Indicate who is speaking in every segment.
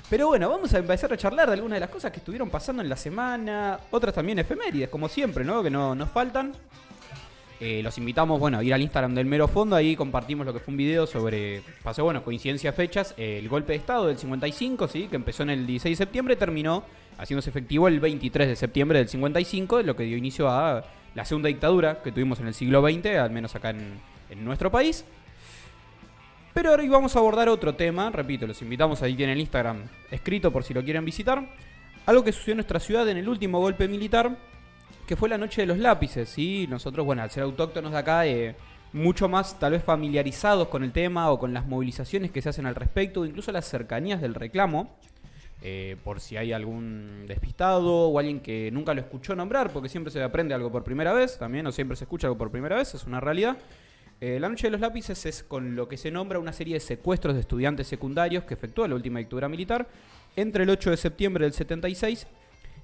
Speaker 1: Pero bueno, vamos a empezar a charlar de algunas de las cosas que estuvieron pasando en la semana, otras también efemérides, como siempre, ¿no? Que no nos faltan. Los invitamos, bueno, a ir al Instagram del Mero Fondo, ahí compartimos lo que fue un video sobre, pasó, bueno, coincidencia de fechas, el golpe de Estado del 55, ¿sí? Que empezó en el 16 de septiembre, terminó haciéndose efectivo el 23 de septiembre del 55, lo que dio inicio a la segunda dictadura que tuvimos en el siglo XX, al menos acá en nuestro país. Pero ahora vamos a abordar otro tema, repito, los invitamos, ahí tienen el Instagram escrito por si lo quieren visitar. Algo que sucedió en nuestra ciudad en el último golpe militar, que fue la noche de los lápices, ¿sí? Nosotros, bueno, al ser autóctonos de acá, mucho más tal vez familiarizados con el tema o con las movilizaciones que se hacen al respecto, o incluso las cercanías del reclamo, por si hay algún despistado o alguien que nunca lo escuchó nombrar, porque siempre se aprende algo por primera vez, también, o siempre se escucha algo por primera vez, es una realidad. La noche de los lápices es con lo que se nombra una serie de secuestros de estudiantes secundarios que efectuó la última dictadura militar entre el 8 de septiembre del 76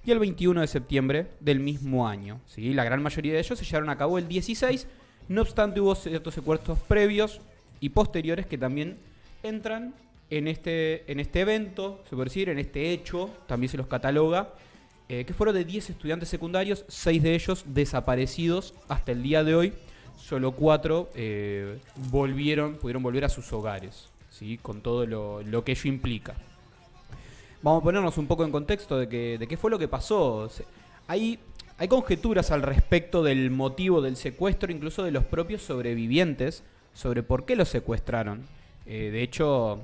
Speaker 1: y el 21 de septiembre del mismo año, ¿sí? La gran mayoría de ellos se llevaron a cabo el 16, no obstante hubo ciertos secuestros previos y posteriores que también entran en este evento, se puede decir, en este hecho, también se los cataloga, que fueron de 10 estudiantes secundarios, 6 de ellos desaparecidos hasta el día de hoy, solo 4 pudieron volver a sus hogares, ¿sí? Con todo lo que ello implica. Vamos a ponernos un poco en contexto de qué fue lo que pasó. Hay conjeturas al respecto del motivo del secuestro, incluso de los propios sobrevivientes, sobre por qué los secuestraron. De hecho,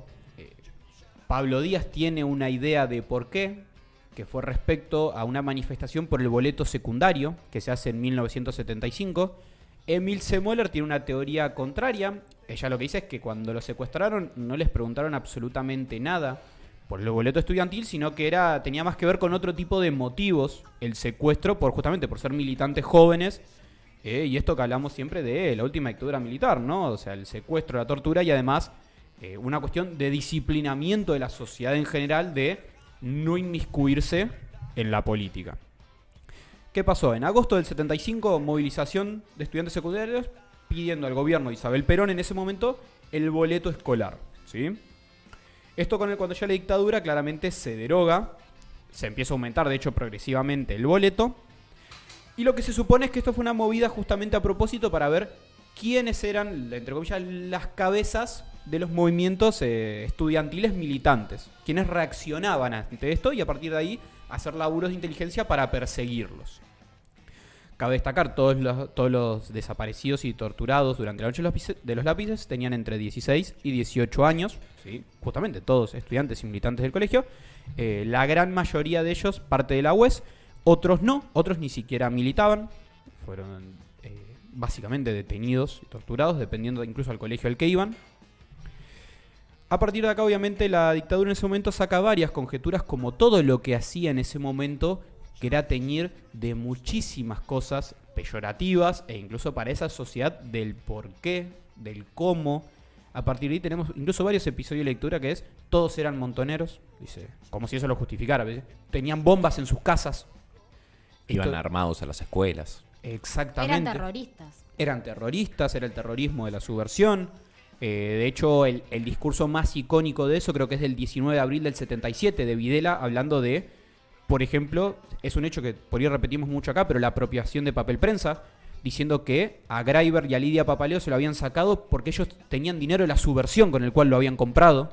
Speaker 1: Pablo Díaz tiene una idea de por qué, que fue respecto a una manifestación por el boleto secundario, que se hace en 1975. Emil C. Moller tiene una teoría contraria. Ella lo que dice es que cuando los secuestraron no les preguntaron absolutamente nada por el boleto estudiantil, sino que tenía más que ver con otro tipo de motivos, el secuestro, justamente por ser militantes jóvenes, y esto que hablamos siempre de la última dictadura militar, ¿no? O sea, el secuestro, la tortura y además una cuestión de disciplinamiento de la sociedad en general, de no inmiscuirse en la política. ¿Qué pasó? En agosto del 75, movilización de estudiantes secundarios pidiendo al gobierno de Isabel Perón en ese momento el boleto escolar, ¿sí? Esto cuando ya la dictadura claramente se deroga, se empieza a aumentar de hecho progresivamente el boleto, y lo que se supone es que esto fue una movida justamente a propósito para ver quiénes eran, entre comillas, las cabezas de los movimientos estudiantiles militantes, quienes reaccionaban ante esto y a partir de ahí hacer laburos de inteligencia para perseguirlos. Cabe destacar, todos los desaparecidos y torturados durante la noche de los lápices tenían entre 16 y 18 años, ¿sí? Justamente todos estudiantes y militantes del colegio. La gran mayoría de ellos parte de la UES, otros no, otros ni siquiera militaban, fueron básicamente detenidos y torturados, dependiendo incluso del colegio al que iban. A partir de acá, obviamente, la dictadura en ese momento saca varias conjeturas, como todo lo que hacía en ese momento, que era teñir de muchísimas cosas peyorativas e incluso para esa sociedad del por qué, del cómo. A partir de ahí tenemos incluso varios episodios de lectura que es todos eran montoneros, dice, como si eso lo justificara, ¿ves? Tenían bombas en sus casas.
Speaker 2: Iban armados a las escuelas.
Speaker 1: Exactamente.
Speaker 3: Eran terroristas.
Speaker 1: Eran terroristas, era el terrorismo de la subversión. De hecho, el discurso más icónico de eso creo que es del 19 de abril del 77 de Videla, hablando de, por ejemplo, es un hecho que por ahí repetimos mucho acá, pero la apropiación de papel prensa, diciendo que a Greiber y a Lidia Papaleo se lo habían sacado porque ellos tenían dinero de la subversión con el cual lo habían comprado.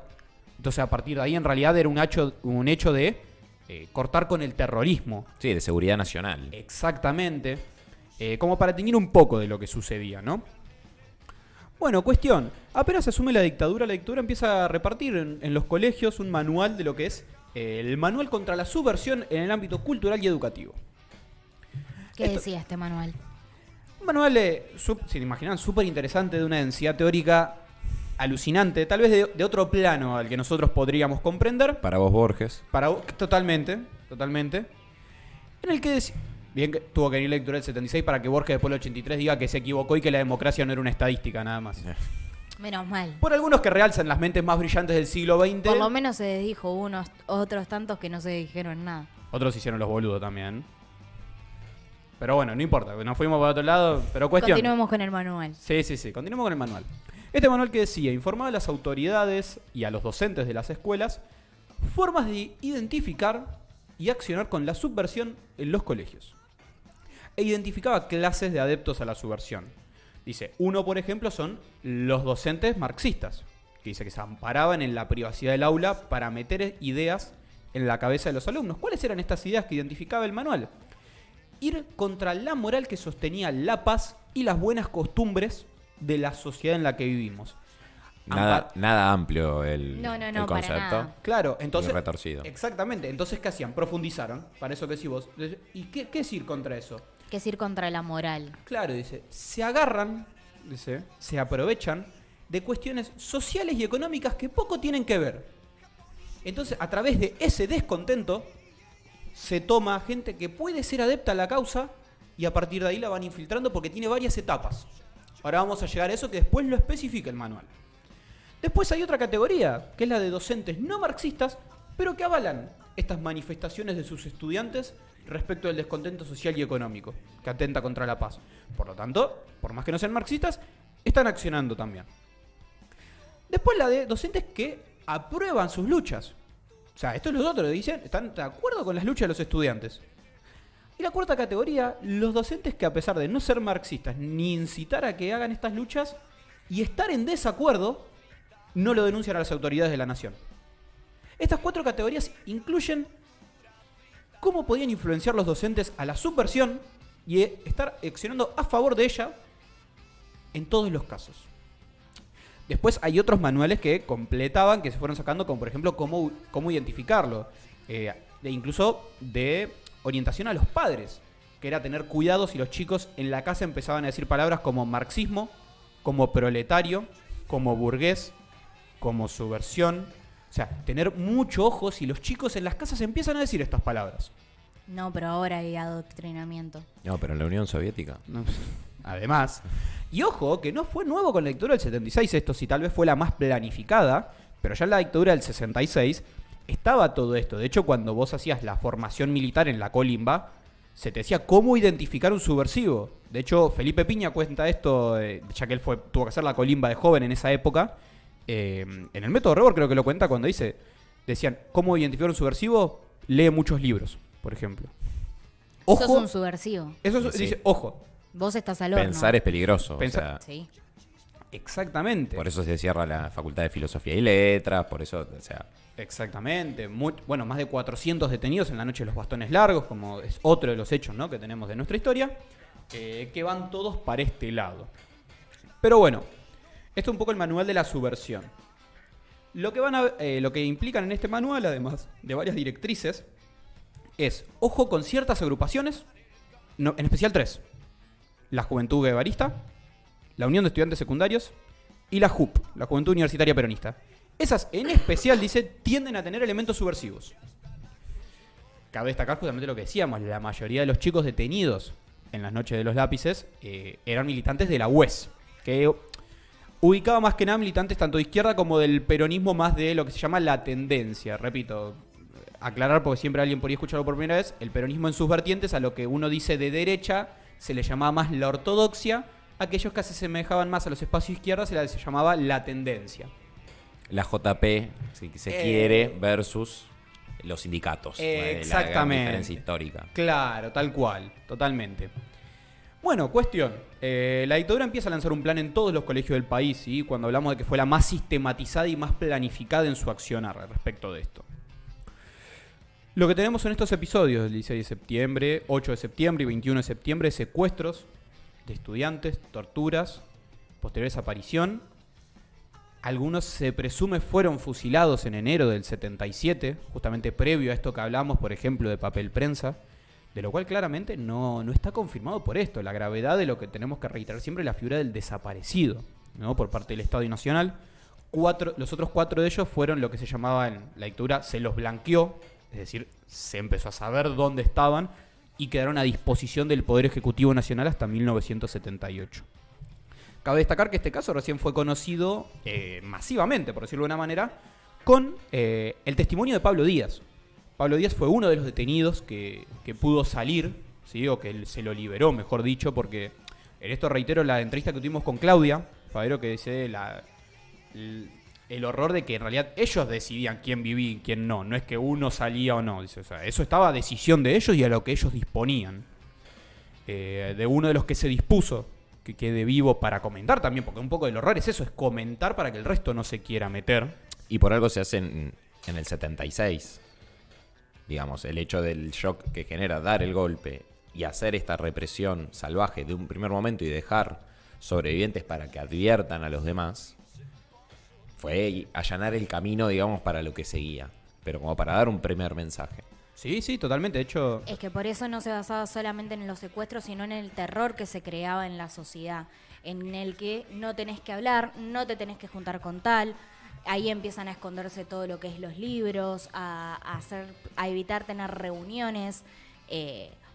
Speaker 1: Entonces, a partir de ahí, en realidad era un hecho de cortar con el terrorismo.
Speaker 2: Sí, de seguridad nacional.
Speaker 1: Exactamente. Como para teñir un poco de lo que sucedía, ¿no? Bueno, cuestión. Apenas se asume la dictadura empieza a repartir en los colegios un manual de lo que es el manual contra la subversión en el ámbito cultural y educativo.
Speaker 3: ¿Qué decía este manual?
Speaker 1: Un manual, si te imaginan, súper interesante, de una densidad teórica alucinante, tal vez de otro plano al que nosotros podríamos comprender.
Speaker 2: Para vos, Borges.
Speaker 1: Totalmente. En el que bien que tuvo que venir lectura del 76 para que Borges después del 83 diga que se equivocó y que la democracia no era una estadística nada más.
Speaker 3: Menos mal.
Speaker 1: Por algunos que realzan las mentes más brillantes del siglo XX.
Speaker 3: Por lo menos se desdijo otros tantos que no se dijeron nada.
Speaker 1: Otros hicieron los boludos también. Pero bueno, no importa, nos fuimos para otro lado, pero cuestión.
Speaker 3: Continuemos con el manual.
Speaker 1: Sí, continuemos con el manual. Este manual que decía, informaba a las autoridades y a los docentes de las escuelas formas de identificar y accionar con la subversión en los colegios. E identificaba clases de adeptos a la subversión. Dice, uno por ejemplo son los docentes marxistas, que dice que se amparaban en la privacidad del aula para meter ideas en la cabeza de los alumnos. ¿Cuáles eran estas ideas que identificaba el manual? Ir contra la moral que sostenía la paz y las buenas costumbres de la sociedad en la que vivimos.
Speaker 2: Nada amplio el
Speaker 3: No, para
Speaker 2: concepto.
Speaker 3: nada.
Speaker 1: Claro, entonces...
Speaker 2: Y retorcido.
Speaker 1: Exactamente. Entonces, ¿qué hacían? Profundizaron. Para eso que decís vos. ¿Y qué es ir contra eso?
Speaker 3: Que es ir contra la moral.
Speaker 1: Claro, dice, se agarran, dice, se aprovechan de cuestiones sociales y económicas que poco tienen que ver. Entonces, a través de ese descontento, se toma gente que puede ser adepta a la causa y a partir de ahí la van infiltrando porque tiene varias etapas. Ahora vamos a llegar a eso que después lo especifica el manual. Después hay otra categoría, que es la de docentes no marxistas, pero que avalan estas manifestaciones de sus estudiantes respecto del descontento social y económico, que atenta contra la paz. Por lo tanto, por más que no sean marxistas, están accionando también. Después la de docentes que aprueban sus luchas. O sea, esto es lo otro, dicen, están de acuerdo con las luchas de los estudiantes. Y la cuarta categoría, los docentes que a pesar de no ser marxistas ni incitar a que hagan estas luchas y estar en desacuerdo, no lo denuncian a las autoridades de la nación. Estas 4 categorías incluyen cómo podían influenciar los docentes a la subversión y estar accionando a favor de ella en todos los casos. Después hay otros manuales que completaban, que se fueron sacando, como por ejemplo cómo identificarlo. Incluso de orientación a los padres, que era tener cuidado si los chicos en la casa empezaban a decir palabras como marxismo, como proletario, como burgués, como subversión. O sea, tener mucho ojo si los chicos en las casas empiezan a decir estas palabras.
Speaker 3: No, pero ahora hay adoctrinamiento.
Speaker 2: No, pero en la Unión Soviética.
Speaker 1: Además, y ojo, que no fue nuevo con la dictadura del 76 esto, si tal vez fue la más planificada, pero ya en la dictadura del 66 estaba todo esto. De hecho, cuando vos hacías la formación militar en la colimba, se te decía cómo identificar un subversivo. De hecho, Felipe Piña cuenta esto, ya que él tuvo que hacer la colimba de joven en esa época. En el método Rebord creo que lo cuenta cuando decían, ¿cómo identificar un subversivo? Lee muchos libros, por ejemplo. Ojo,
Speaker 3: Sos un subversivo.
Speaker 1: eso
Speaker 2: Sí.
Speaker 1: dice, ojo.
Speaker 3: Vos estás al horno.
Speaker 2: Pensar es peligroso.
Speaker 1: Pensar-
Speaker 2: O sea,
Speaker 3: Sí.
Speaker 1: Exactamente.
Speaker 2: por eso se cierra la Facultad de Filosofía y Letras, por eso, o sea...
Speaker 1: Exactamente. Bueno, más de 400 detenidos en la noche de los bastones largos, como es otro de los hechos, ¿no?, que tenemos de nuestra historia, que van todos para este lado. Pero bueno, esto es un poco el manual de la subversión. Lo que implican en este manual, además de varias directrices, es ojo con ciertas agrupaciones, en especial 3. La Juventud Guevarista, la Unión de Estudiantes Secundarios y la JUP, la Juventud Universitaria Peronista. Esas, en especial, dice, tienden a tener elementos subversivos. Cabe destacar justamente lo que decíamos, la mayoría de los chicos detenidos en las noches de los lápices eran militantes de la UES, que ubicaba más que nada militantes tanto de izquierda como del peronismo, más de lo que se llama la tendencia. Repito, aclarar porque siempre alguien por ahí escucharlo por primera vez, el peronismo en sus vertientes, a lo que uno dice de derecha, se le llamaba más la ortodoxia, aquellos que se asemejaban más a los espacios izquierdas se llamaba la tendencia.
Speaker 2: La JP, si se quiere, versus los sindicatos.
Speaker 1: Exactamente.
Speaker 2: La gran diferencia histórica.
Speaker 1: Claro, tal cual, totalmente. Bueno, cuestión. La dictadura empieza a lanzar un plan en todos los colegios del país, ¿sí?, cuando hablamos de que fue la más sistematizada y más planificada en su accionar respecto de esto. Lo que tenemos en estos episodios del 16 de septiembre, 8 de septiembre y 21 de septiembre, secuestros de estudiantes, torturas, posterior desaparición. Algunos se presume fueron fusilados en enero del 77, justamente previo a esto que hablamos, por ejemplo, de papel prensa, de lo cual claramente no está confirmado por esto. La gravedad de lo que tenemos que reiterar siempre es la figura del desaparecido, ¿no?, por parte del Estado Nacional. Los otros 4 de ellos fueron lo que se llamaba en la dictadura, se los blanqueó, es decir, se empezó a saber dónde estaban y quedaron a disposición del Poder Ejecutivo Nacional hasta 1978. Cabe destacar que este caso recién fue conocido masivamente, por decirlo de una manera, con el testimonio de Pablo Díaz. Pablo Díaz fue uno de los detenidos que pudo salir, ¿sí?, o que se lo liberó, mejor dicho, porque en esto reitero la entrevista que tuvimos con Claudia Favero, que dice el horror de que en realidad ellos decidían quién vivía y quién no. No es que uno salía o no. Dice, o sea, eso estaba a decisión de ellos y a lo que ellos disponían. De uno de los que se dispuso que quede vivo para comentar también, porque un poco del horror es eso, es comentar para que el resto no se quiera meter.
Speaker 2: Y por algo se hace en el 76. Digamos, el hecho del shock que genera dar el golpe y hacer esta represión salvaje de un primer momento y dejar sobrevivientes para que adviertan a los demás, fue allanar el camino, digamos, para lo que seguía. Pero como para dar un primer mensaje.
Speaker 1: Sí, sí, totalmente. De hecho,
Speaker 3: Es que por eso no se basaba solamente en los secuestros, sino en el terror que se creaba en la sociedad, en el que no tenés que hablar, no te tenés que juntar con tal. Ahí empiezan a esconderse todo lo que es los libros, a evitar tener reuniones,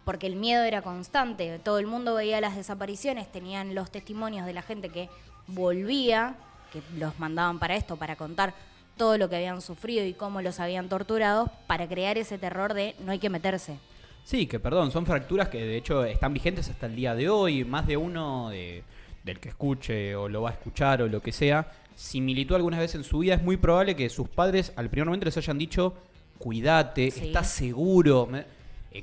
Speaker 3: porque el miedo era constante. Todo el mundo veía las desapariciones, tenían los testimonios de la gente que volvía, que los mandaban para esto, para contar todo lo que habían sufrido y cómo los habían torturado, para crear ese terror de no hay que meterse.
Speaker 1: sí, que perdón, son fracturas que de hecho están vigentes hasta el día de hoy. Más de uno del que escuche o lo va a escuchar o lo que sea, si militó algunas veces en su vida, es muy probable que sus padres al primer momento les hayan dicho, cuídate,
Speaker 3: Sí.
Speaker 1: estás seguro.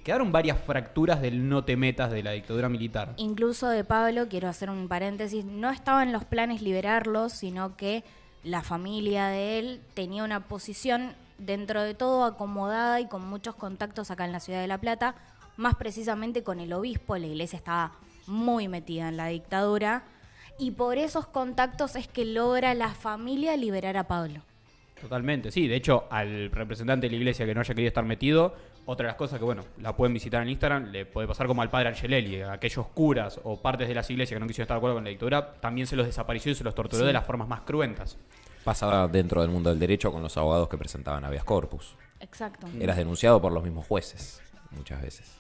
Speaker 1: Quedaron varias fracturas del no te metas de la dictadura militar.
Speaker 3: Incluso de Pablo, quiero hacer un paréntesis, no estaba en los planes liberarlos, sino que la familia de él tenía una posición dentro de todo acomodada y con muchos contactos acá en la ciudad de La Plata, más precisamente con el obispo. La iglesia estaba muy metida en la dictadura y por esos contactos es que logra la familia liberar a Pablo.
Speaker 1: Totalmente, sí. De hecho, al representante de la iglesia que no haya querido estar metido, otra de las cosas que, bueno, la pueden visitar en Instagram, le puede pasar como al padre Angelelli. Aquellos curas o partes de las iglesias que no quisieron estar de acuerdo con la dictadura, también se los desapareció y se los torturó
Speaker 3: Sí.
Speaker 1: de las formas más cruentas.
Speaker 2: Pasaba dentro del mundo del derecho con los abogados que presentaban habeas corpus.
Speaker 3: Exacto.
Speaker 2: Eras denunciado por los mismos jueces, muchas veces.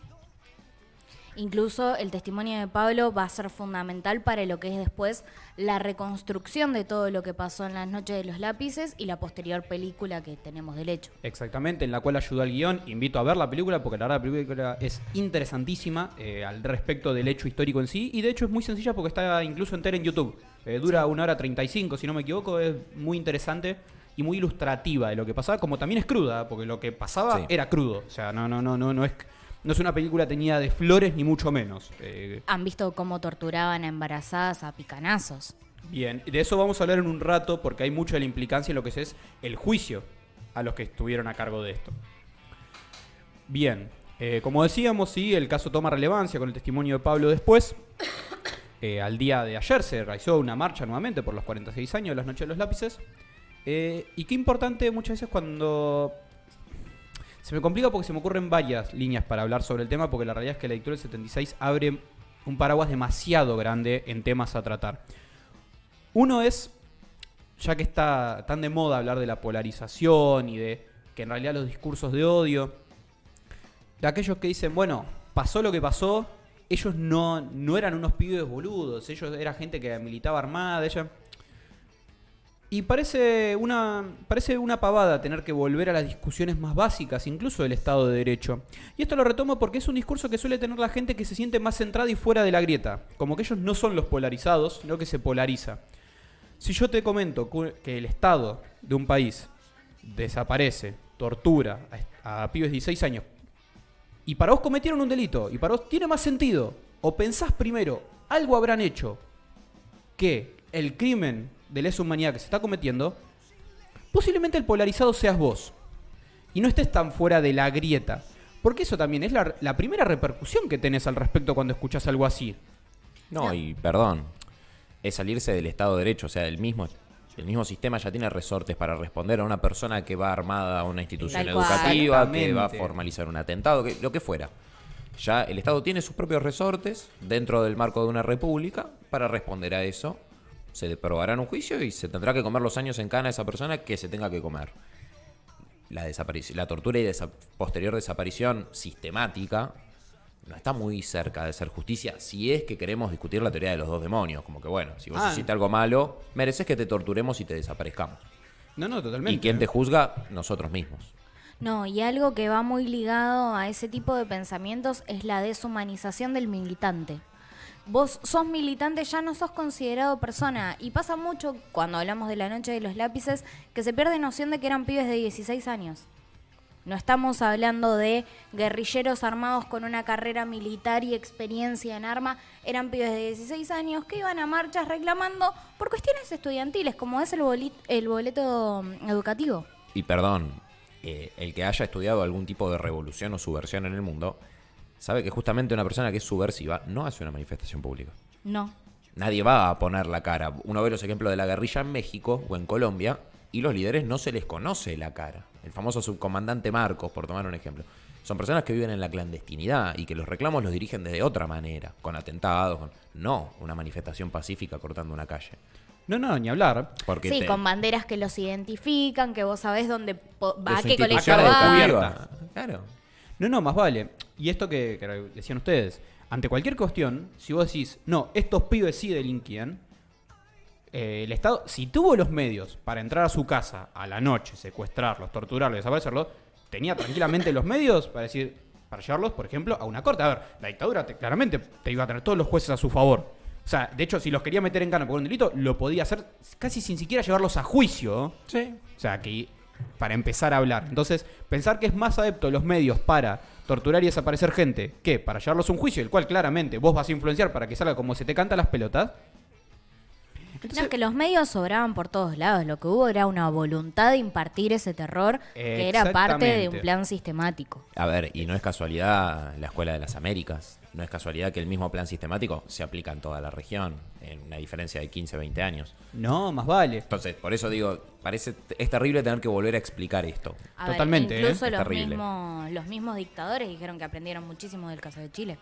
Speaker 3: Incluso el testimonio de Pablo va a ser fundamental para lo que es después la reconstrucción de todo lo que pasó en las noches de los lápices y la posterior película que tenemos del hecho.
Speaker 1: Exactamente, en la cual ayudó al guión. Invito a ver la película porque la verdad la película es interesantísima al respecto del hecho histórico en sí. Y de hecho es muy sencilla porque está incluso entera en YouTube. Dura 1 hora 35, si no me equivoco. Es muy interesante y muy ilustrativa de lo que pasaba. Como también es cruda, porque lo que pasaba
Speaker 2: Sí.
Speaker 1: era crudo. O sea, no es una película teñida de flores ni mucho menos.
Speaker 3: Han visto cómo torturaban a embarazadas a picanazos.
Speaker 1: Bien, de eso vamos a hablar en un rato porque hay mucha de la implicancia en lo que es el juicio a los que estuvieron a cargo de esto. Bien, como decíamos, sí, el caso toma relevancia con el testimonio de Pablo después. Al día de ayer se realizó una marcha nuevamente por los 46 años de las Noches de los Lápices. Y qué importante muchas veces cuando... Se me complica porque se me ocurren varias líneas para hablar sobre el tema, porque la realidad es que la dictadura del 76 abre un paraguas demasiado grande en temas a tratar. Uno es, ya que está tan de moda hablar de la polarización y de que en realidad los discursos de odio, de aquellos que dicen, bueno, pasó lo que pasó, ellos no eran unos pibes boludos, ellos era gente que militaba armada, Y parece una pavada tener que volver a las discusiones más básicas, incluso del Estado de Derecho. Y esto lo retomo porque es un discurso que suele tener la gente que se siente más centrada y fuera de la grieta. Como que ellos no son los polarizados, sino que se polariza. Si yo te comento que el Estado de un país desaparece, tortura a pibes de 16 años, y para vos cometieron un delito, y para vos tiene más sentido, o pensás primero, algo habrán hecho que el crimen de lesa humanidad que se está cometiendo, posiblemente el polarizado seas vos. Y no estés tan fuera de la grieta. Porque eso también es la primera repercusión que tenés al respecto cuando escuchás algo así.
Speaker 2: No, y perdón, es salirse del Estado de Derecho. O sea, el mismo sistema ya tiene resortes para responder a una persona que va armada a una institución
Speaker 3: Tal cual.
Speaker 2: educativa, que va a
Speaker 1: Exactamente.
Speaker 2: formalizar un atentado, lo que fuera. Ya el Estado tiene sus propios resortes dentro del marco de una república para responder a eso. Se probará en un juicio y se tendrá que comer los años en cana a esa persona que se tenga que comer. La tortura y posterior desaparición sistemática no está muy cerca de ser justicia si es que queremos discutir la teoría de los dos demonios. Como que bueno, si vos hiciste algo malo, mereces que te torturemos y te desaparezcamos.
Speaker 1: No, totalmente.
Speaker 2: ¿Y quién te juzga? Nosotros mismos.
Speaker 3: No, y algo que va muy ligado a ese tipo de pensamientos es la deshumanización del militante. vos sos militante, ya no sos considerado persona. Y pasa mucho cuando hablamos de la noche de los lápices, que se pierde noción de que eran pibes de 16 años. No estamos hablando de guerrilleros armados con una carrera militar y experiencia en arma. Eran pibes de 16 años que iban a marchas reclamando por cuestiones estudiantiles, como es el boleto educativo.
Speaker 2: Y perdón, el que haya estudiado algún tipo de revolución o subversión en el mundo, sabe que justamente una persona que es subversiva no hace una manifestación pública.
Speaker 3: No.
Speaker 2: Nadie va a poner la cara. Uno ve los ejemplos de la guerrilla en México o en Colombia y los líderes no se les conoce la cara. El famoso subcomandante Marcos, por tomar un ejemplo. Son personas que viven en la clandestinidad y que los reclamos los dirigen de otra manera, con atentados, no una manifestación pacífica cortando una calle.
Speaker 1: No, ni hablar.
Speaker 2: Porque
Speaker 3: Sí, con banderas que los identifican, que vos sabés dónde va, a qué colegio
Speaker 1: instituciones
Speaker 3: va.
Speaker 1: descubiertas.
Speaker 2: Claro.
Speaker 1: No, más vale. Y esto que decían ustedes, ante cualquier cuestión, si vos decís, no, estos pibes sí delinquían, el Estado, si tuvo los medios para entrar a su casa a la noche, secuestrarlos, torturarlos, desaparecerlos, tenía tranquilamente los medios para decir, para llevarlos, por ejemplo, a una corte. A ver, la dictadura claramente te iba a tener todos los jueces a su favor. O sea, de hecho, si los quería meter en cana por un delito, lo podía hacer casi sin siquiera llevarlos a juicio.
Speaker 2: Sí.
Speaker 1: O sea, que para empezar a hablar. Entonces, pensar que es más adepto los medios para torturar y desaparecer gente que para llevarlos a un juicio, el cual claramente vos vas a influenciar para que salga como se te canta las pelotas. Entonces,
Speaker 3: No, es que los medios sobraban por todos lados. Lo que hubo era una voluntad de impartir ese terror que era parte de un plan sistemático.
Speaker 2: A ver, y no es casualidad la Escuela de las Américas. No es casualidad que el mismo plan sistemático se aplica en toda la región, en una diferencia de 15, 20 años.
Speaker 1: no, más vale.
Speaker 2: Entonces, por eso digo, es terrible tener que volver a explicar esto.
Speaker 3: A ver,
Speaker 1: Totalmente,
Speaker 3: incluso
Speaker 2: Es terrible.
Speaker 3: los mismos dictadores dijeron que aprendieron muchísimo del caso de Chile.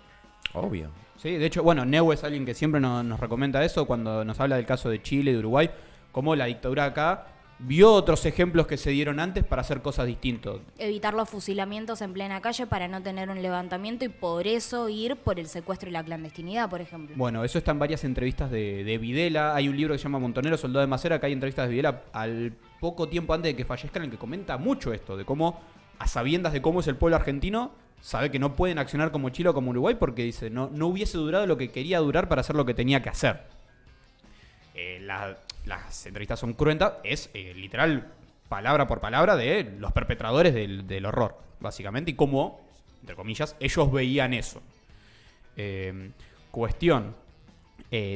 Speaker 2: Obvio.
Speaker 1: Sí, de hecho, bueno, Neu es alguien que siempre nos recomienda eso cuando nos habla del caso de Chile y de Uruguay, cómo la dictadura acá vio otros ejemplos que se dieron antes para hacer cosas distintas.
Speaker 3: Evitar los fusilamientos en plena calle para no tener un levantamiento y por eso ir por el secuestro y la clandestinidad, por ejemplo.
Speaker 1: Bueno, eso está en varias entrevistas de Videla. Hay un libro que se llama Montonero, Soldado de Macera, que hay entrevistas de Videla al poco tiempo antes de que fallezca, en el que comenta mucho esto, de cómo, a sabiendas de cómo es el pueblo argentino, sabe que no pueden accionar como Chile o como Uruguay porque dice, no hubiese durado lo que quería durar para hacer lo que tenía que hacer. Las entrevistas son cruentas, es literal, palabra por palabra, de los perpetradores del horror, básicamente, y cómo, entre comillas, ellos veían eso. Cuestión.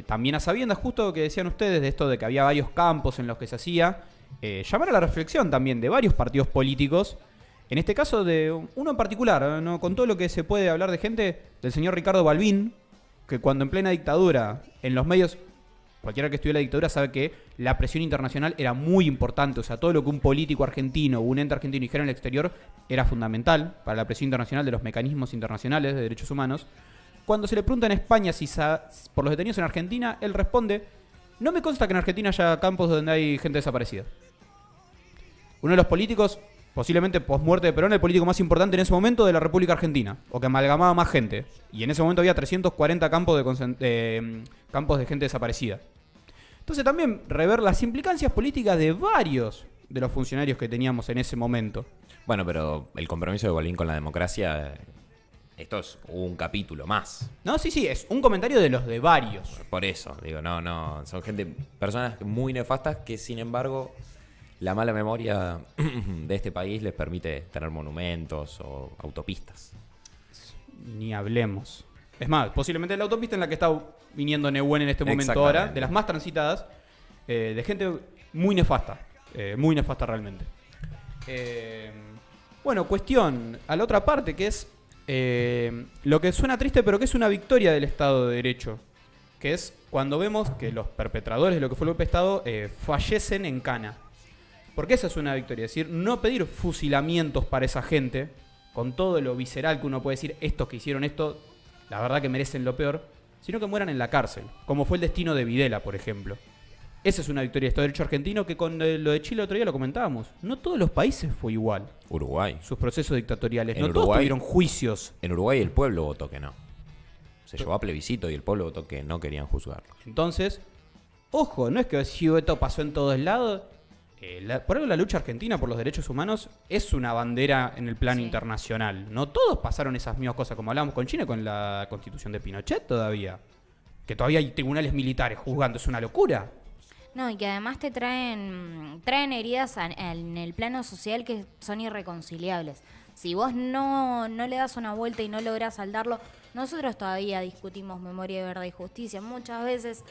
Speaker 1: También a sabiendas, justo lo que decían ustedes, de esto de que había varios campos en los que se hacía, llamar a la reflexión también de varios partidos políticos. En este caso de uno en particular, ¿no? Con todo lo que se puede hablar de gente, del señor Ricardo Balbín, que cuando en plena dictadura, en los medios, cualquiera que estudió la dictadura sabe que la presión internacional era muy importante. O sea, todo lo que un político argentino o un ente argentino dijera en el exterior era fundamental para la presión internacional de los mecanismos internacionales de derechos humanos. Cuando se le pregunta en España si por los detenidos en Argentina, él responde, no me consta que en Argentina haya campos donde hay gente desaparecida. Uno de los políticos, posiblemente post-muerte de Perón, el político más importante en ese momento de la República Argentina, o que amalgamaba más gente. Y en ese momento había 340 campos de gente desaparecida. Entonces también rever las implicancias políticas de varios de los funcionarios que teníamos en ese momento.
Speaker 2: Bueno, pero el compromiso de Balbín con la democracia, esto es un capítulo más.
Speaker 1: No, sí, es un comentario de los de varios.
Speaker 2: Por eso, digo, no, son personas muy nefastas que sin embargo la mala memoria de este país les permite tener monumentos o autopistas.
Speaker 1: Ni hablemos. Es más, posiblemente la autopista en la que está viniendo Nehuen en este momento ahora, de las más transitadas, de gente muy nefasta realmente. Bueno, cuestión a la otra parte, que es lo que suena triste, pero que es una victoria del Estado de Derecho, que es cuando vemos que los perpetradores de lo que fue el golpe de Estado fallecen en cana. Porque esa es una victoria, es decir, no pedir fusilamientos para esa gente, con todo lo visceral que uno puede decir, estos que hicieron esto, la verdad que merecen lo peor, sino que mueran en la cárcel, como fue el destino de Videla, por ejemplo. Esa es una victoria de Estado de Derecho argentino que con lo de Chile otro día lo comentábamos. No todos los países fue igual.
Speaker 2: Uruguay.
Speaker 1: Sus procesos dictatoriales.
Speaker 2: En
Speaker 1: No todos
Speaker 2: Uruguay-
Speaker 1: tuvieron juicios.
Speaker 2: En Uruguay el pueblo votó que no. Se llevó a plebiscito y el pueblo votó que no querían juzgarlo.
Speaker 1: Entonces, ojo, no es que si esto pasó en todos lados. Por algo la lucha argentina por los derechos humanos es una bandera en el plano
Speaker 3: Sí.
Speaker 1: internacional. No todos pasaron esas mismas cosas, como hablábamos con China, con la constitución de Pinochet todavía. que todavía hay tribunales militares juzgando, es una locura.
Speaker 3: No, y que además te traen heridas en el plano social que son irreconciliables. Si vos no le das una vuelta y no lográs saldarlo, nosotros todavía discutimos memoria, verdad y justicia. Muchas veces,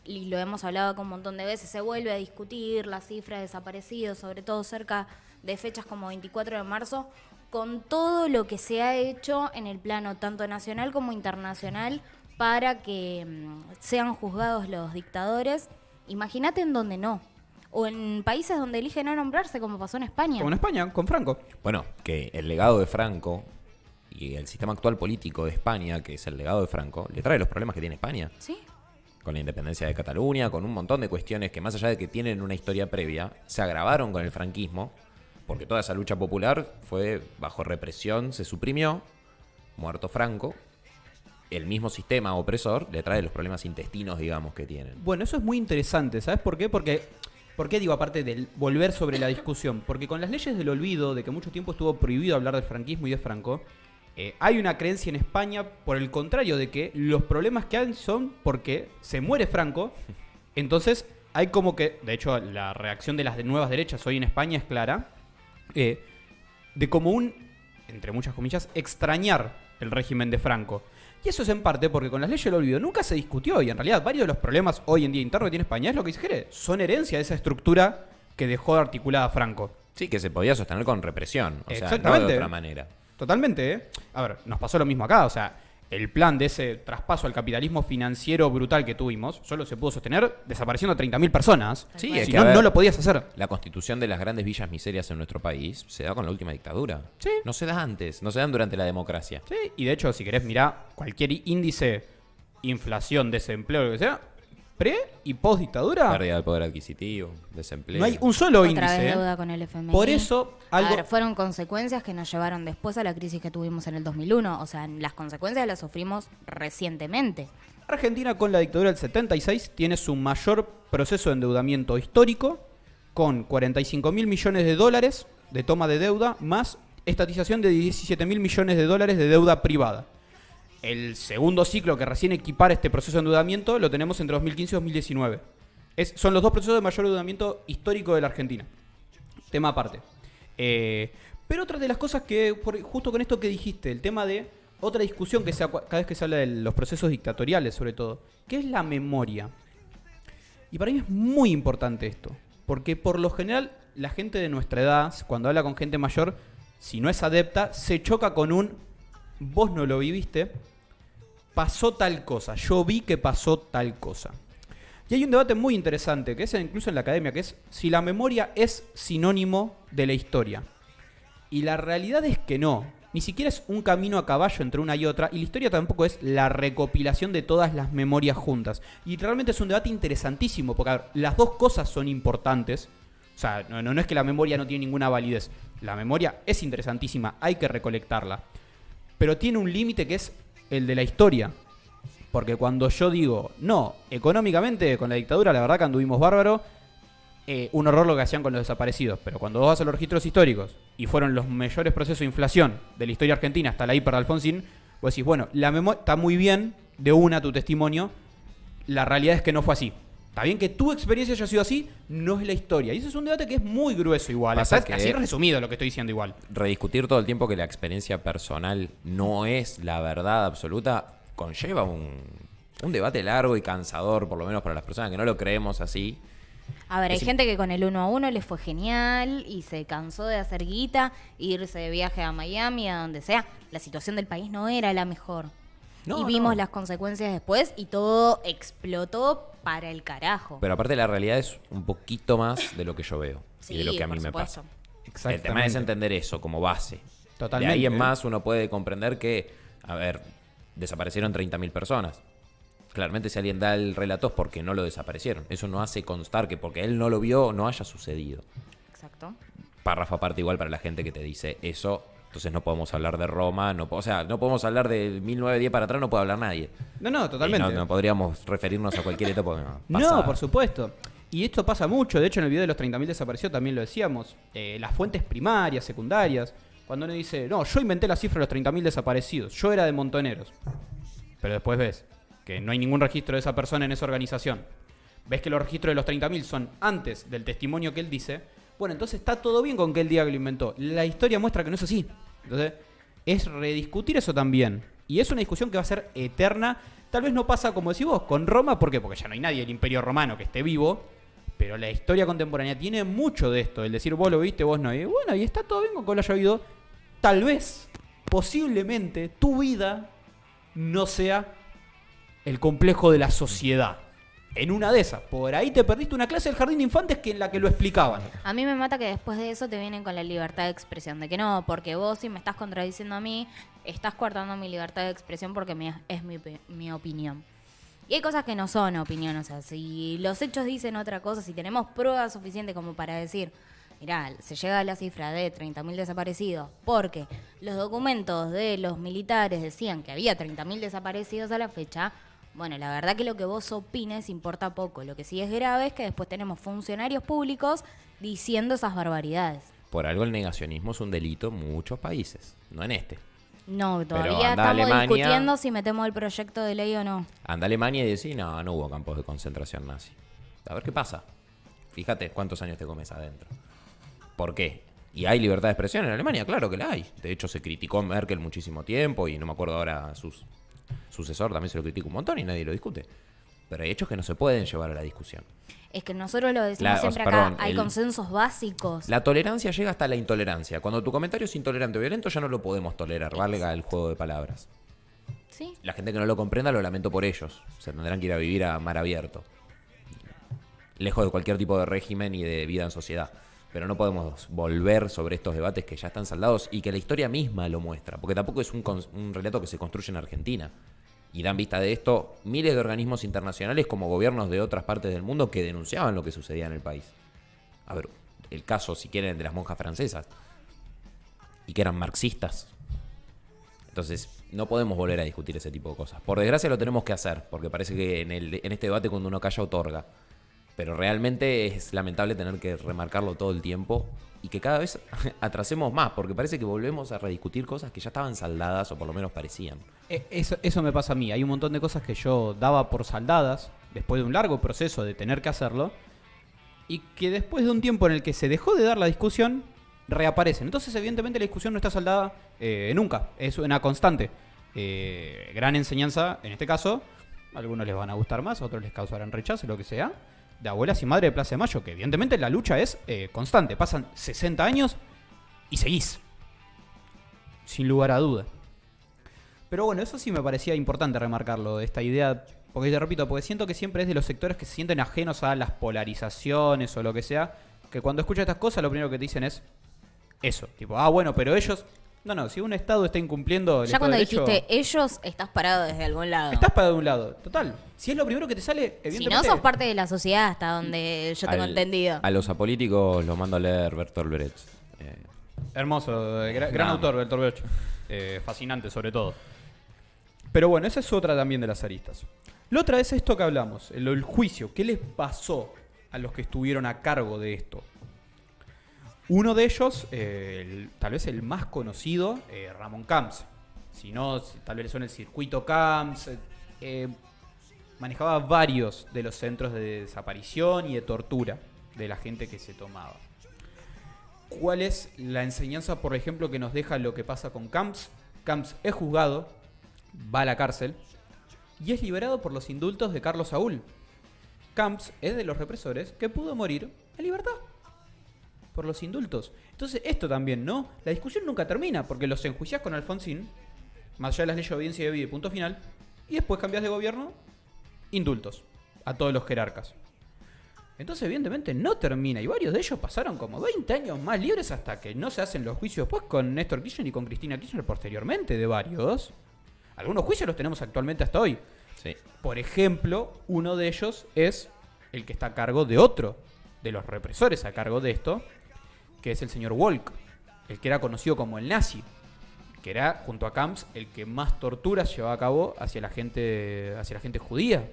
Speaker 3: y lo hemos hablado con un montón de veces, se vuelve a discutir la cifra de desaparecidos, sobre todo cerca de fechas como 24 de marzo, con todo lo que se ha hecho en el plano tanto nacional como internacional para que sean juzgados los dictadores. Imagínate en donde no. O en países donde eligen no nombrarse, como pasó en España.
Speaker 1: Como en España, con Franco.
Speaker 2: Bueno, que el legado de Franco y el sistema actual político de España, que es el legado de Franco, le trae los problemas que tiene España.
Speaker 3: Sí.
Speaker 2: Con la independencia de Cataluña, con un montón de cuestiones que más allá de que tienen una historia previa, se agravaron con el franquismo, porque toda esa lucha popular fue bajo represión, se suprimió, muerto Franco. El mismo sistema opresor le trae los problemas intestinos, digamos, que tienen.
Speaker 1: Bueno, eso es muy interesante, ¿sabes por qué? ¿Por qué digo, aparte de volver sobre la discusión? Porque con las leyes del olvido, de que mucho tiempo estuvo prohibido hablar del franquismo y de Franco, hay una creencia en España, por el contrario, de que los problemas que hay son porque se muere Franco. Entonces, hay como que, de hecho, la reacción de las nuevas derechas hoy en España es clara, de como un, entre muchas comillas, extrañar el régimen de Franco. Y eso es en parte porque con las leyes del olvido nunca se discutió, y en realidad varios de los problemas hoy en día internos que tiene España es lo que dice Jere, son herencia de esa estructura que dejó articulada Franco.
Speaker 2: Sí, que se podía sostener con represión, o sea, no
Speaker 1: Exactamente.
Speaker 2: de otra manera.
Speaker 1: Totalmente, ¿eh? A ver, nos pasó lo mismo acá, o sea, el plan de ese traspaso al capitalismo financiero brutal que tuvimos solo se pudo sostener desapareciendo 30.000 personas.
Speaker 2: Sí,
Speaker 3: es
Speaker 1: Si
Speaker 2: que,
Speaker 1: no,
Speaker 2: a ver,
Speaker 1: no lo podías hacer.
Speaker 2: La constitución de las grandes villas miserias en nuestro país se da con la última dictadura.
Speaker 1: Sí.
Speaker 2: No se da antes, no se dan durante la democracia.
Speaker 1: Sí, y de hecho, si querés mirar cualquier índice, inflación, desempleo, lo que sea, pre y post dictadura,
Speaker 2: Pérdida del poder adquisitivo, desempleo.
Speaker 1: no hay un solo
Speaker 3: Otra
Speaker 1: índice.
Speaker 3: vez
Speaker 1: ¿eh?
Speaker 3: deuda con el FMI.
Speaker 1: Por eso,
Speaker 3: A
Speaker 1: algo.
Speaker 3: ver, fueron consecuencias que nos llevaron después a la crisis que tuvimos en el 2001. O sea, las consecuencias las sufrimos recientemente.
Speaker 1: Argentina con la dictadura del 76 tiene su mayor proceso de endeudamiento histórico, con 45.000 millones de dólares de toma de deuda, más estatización de 17.000 millones de dólares de deuda privada. El segundo ciclo que recién equipara este proceso de endeudamiento lo tenemos entre 2015 y 2019. Son los dos procesos de mayor endeudamiento histórico de la Argentina. Tema aparte. Pero otra de las cosas que, justo con esto que dijiste, el tema de otra discusión que cada vez que se habla de los procesos dictatoriales, sobre todo, que es la memoria. Y para mí es muy importante esto, porque por lo general la gente de nuestra edad, cuando habla con gente mayor, si no es adepta, se choca con un vos no lo viviste, pasó tal cosa, yo vi que pasó tal cosa. Y hay un debate muy interesante, que es incluso en la academia, que es si la memoria es sinónimo de la historia. Y la realidad es que no. Ni siquiera es un camino a caballo entre una y otra. Y la historia tampoco es la recopilación de todas las memorias juntas. Y realmente es un debate interesantísimo, porque a ver, las dos cosas son importantes. O sea, no es que la memoria no tiene ninguna validez. La memoria es interesantísima, hay que recolectarla. Pero tiene un límite que es el de la historia. Porque cuando yo digo, no, económicamente con la dictadura la verdad que anduvimos bárbaro, un horror lo que hacían con los desaparecidos. Pero cuando vos vas a los registros históricos y fueron los mayores procesos de inflación de la historia argentina hasta la hiper de Alfonsín, vos decís, bueno, la memoria está muy bien de tu testimonio, la realidad es que no fue así. Está bien que tu experiencia haya sido así, no es la historia. Y ese es un debate que es muy grueso igual.
Speaker 2: Pasa
Speaker 1: Así
Speaker 2: que
Speaker 1: resumido lo que estoy diciendo igual.
Speaker 2: rediscutir todo el tiempo que la experiencia personal no es la verdad absoluta conlleva un debate largo y cansador, por lo menos para las personas que no lo creemos así.
Speaker 3: A ver, hay
Speaker 2: Es
Speaker 3: gente que con el 1 a 1 les fue genial y se cansó de hacer guita, irse de viaje a Miami, a donde sea. La situación del país no era la mejor.
Speaker 2: No,
Speaker 3: y vimos
Speaker 2: no.
Speaker 3: las consecuencias después y todo explotó para el carajo.
Speaker 2: Pero aparte la realidad es un poquito más de lo que yo veo
Speaker 3: Sí,
Speaker 2: y de lo que a mí
Speaker 3: por
Speaker 2: me
Speaker 3: supuesto.
Speaker 2: pasa. El tema es entender eso como base.
Speaker 1: Totalmente.
Speaker 2: De ahí en más uno puede comprender que, a ver, desaparecieron 30.000 personas. Claramente si alguien da el relato es porque no lo desaparecieron. Eso no hace constar que porque él no lo vio no haya sucedido.
Speaker 3: Exacto.
Speaker 2: Párrafo aparte igual para la gente que te dice eso. Entonces no podemos hablar de Roma, no podemos hablar de 1910 para atrás, no puede hablar nadie.
Speaker 1: No, totalmente.
Speaker 2: Y no podríamos referirnos a cualquier etapa.
Speaker 1: No, por supuesto. Y esto pasa mucho. De hecho, en el video de los 30.000 desaparecidos también lo decíamos. Las fuentes primarias, secundarias. Cuando uno dice, no, yo inventé la cifra de los 30.000 desaparecidos. Yo era de Montoneros. Pero después ves que no hay ningún registro de esa persona en esa organización, ves que los registros de los 30.000 son antes del testimonio que él dice, bueno, entonces está todo bien con que él diga que lo inventó. La historia muestra que no es así. Entonces, es rediscutir eso también. Y es una discusión que va a ser eterna. Tal vez no pasa, como decís vos, con Roma. ¿Por qué? Porque ya no hay nadie del Imperio Romano que esté vivo. Pero la historia contemporánea tiene mucho de esto. El decir, vos lo viste, vos no. Y bueno, y está todo bien con que lo haya oído. Tal vez, posiblemente, tu vida no sea el complejo de la sociedad. En una de esas, por ahí te perdiste una clase del jardín de infantes que en la que lo explicaban.
Speaker 3: A mí me mata que después de eso te vienen con la libertad de expresión, de que no, porque vos si me estás contradiciendo a mí, estás coartando mi libertad de expresión porque es mi opinión. Y hay cosas que no son opinión, o sea, si los hechos dicen otra cosa, si tenemos pruebas suficientes como para decir, mirá, se llega a la cifra de 30.000 desaparecidos, porque los documentos de los militares decían que había 30.000 desaparecidos a la fecha. Bueno, la verdad que lo que vos opines importa poco. Lo que sí es grave es que después tenemos funcionarios públicos diciendo esas barbaridades.
Speaker 2: Por algo el negacionismo es un delito en muchos países, no en este.
Speaker 3: No,
Speaker 2: Pero
Speaker 3: todavía
Speaker 2: anda a
Speaker 3: estamos
Speaker 2: Alemania,
Speaker 3: discutiendo si metemos el proyecto de ley o no.
Speaker 2: Anda a Alemania y decís, no, no hubo campos de concentración nazi. A ver qué pasa. Fíjate cuántos años te comes adentro. ¿Por qué? ¿Y hay libertad de expresión en Alemania? Claro que la hay. De hecho, se criticó a Merkel muchísimo tiempo y no me acuerdo ahora sus sucesor también se lo critica un montón y nadie lo discute. Pero hay hechos que no se pueden llevar a la discusión.
Speaker 3: Es que nosotros lo decimos siempre acá, hay consensos básicos.
Speaker 2: La tolerancia llega hasta la intolerancia. Cuando tu comentario es intolerante o violento ya no lo podemos tolerar, valga el juego de palabras.
Speaker 3: ¿Sí?
Speaker 2: La gente que no lo comprenda lo lamento por ellos. Se tendrán que ir a vivir a mar abierto. Lejos de cualquier tipo de régimen y de vida en sociedad. Pero no podemos volver sobre estos debates que ya están saldados y que la historia misma lo muestra. Porque tampoco es un relato que se construye en Argentina. Y dan vista de esto miles de organismos internacionales como gobiernos de otras partes del mundo que denunciaban lo que sucedía en el país. A ver, el caso, si quieren, de las monjas francesas. Y que eran marxistas. Entonces, no podemos volver a discutir ese tipo de cosas. Por desgracia lo tenemos que hacer, porque parece que en este debate cuando uno calla otorga. Pero realmente es lamentable tener que remarcarlo todo el tiempo y que cada vez atrasemos más, porque parece que volvemos a rediscutir cosas que ya estaban saldadas o por lo menos parecían.
Speaker 1: Eso me pasa a mí. Hay un montón de cosas que yo daba por saldadas después de un largo proceso de tener que hacerlo y que después de un tiempo en el que se dejó de dar la discusión, reaparecen. Entonces, evidentemente, la discusión no está saldada nunca. Es una constante. Gran enseñanza, en este caso. A algunos les van a gustar más, a otros les causarán rechazo, lo que sea. De Abuelas y Madre de Plaza de Mayo, que evidentemente la lucha es constante. Pasan 60 años y seguís. Sin lugar a duda. Pero bueno, eso sí me parecía importante remarcarlo, esta idea, porque te repito, porque siento que siempre es de los sectores que se sienten ajenos a las polarizaciones o lo que sea, que cuando escuchan estas cosas lo primero que te dicen es eso. Tipo, bueno, pero ellos... No, si un Estado está incumpliendo el
Speaker 3: ya
Speaker 1: Estado
Speaker 3: cuando
Speaker 1: de Derecho,
Speaker 3: dijiste ellos, estás parado desde algún lado.
Speaker 1: estás para un lado, total. Si es lo primero que te sale, evidentemente...
Speaker 3: Si no sos parte de la sociedad, hasta donde yo tengo entendido.
Speaker 2: A los apolíticos los mando a leer Bertolt Brecht.
Speaker 1: Hermoso, gran autor, Bertolt Brecht. Fascinante sobre todo. Pero bueno, esa es otra también de las aristas. La otra es esto que hablamos, el juicio. ¿Qué les pasó a los que estuvieron a cargo de esto? Uno de ellos, tal vez el más conocido, Ramón Camps. Si no, tal vez son el circuito Camps. Manejaba varios de los centros de desaparición y de tortura de la gente que se tomaba. ¿Cuál es la enseñanza, por ejemplo, que nos deja lo que pasa con Camps? Camps es juzgado, va a la cárcel y es liberado por los indultos de Carlos Saúl. Camps es de los represores que pudo morir en libertad por los indultos. Entonces esto también, ¿no? La discusión nunca termina porque los enjuiciás con Alfonsín, más allá de las leyes de obediencia de vida y punto final, y después cambiás de gobierno, indultos a todos los jerarcas. Entonces evidentemente no termina y varios de ellos pasaron como 20 años más libres hasta que no se hacen los juicios después con Néstor Kirchner y con Cristina Kirchner posteriormente de varios. Algunos juicios los tenemos actualmente hasta hoy.
Speaker 2: Sí.
Speaker 1: Por ejemplo, uno de ellos es el que está a cargo de otro de los represores a cargo de esto, que es el señor Wolk, el que era conocido como el nazi, que era, junto a Camps, el que más torturas llevaba a cabo hacia la gente judía.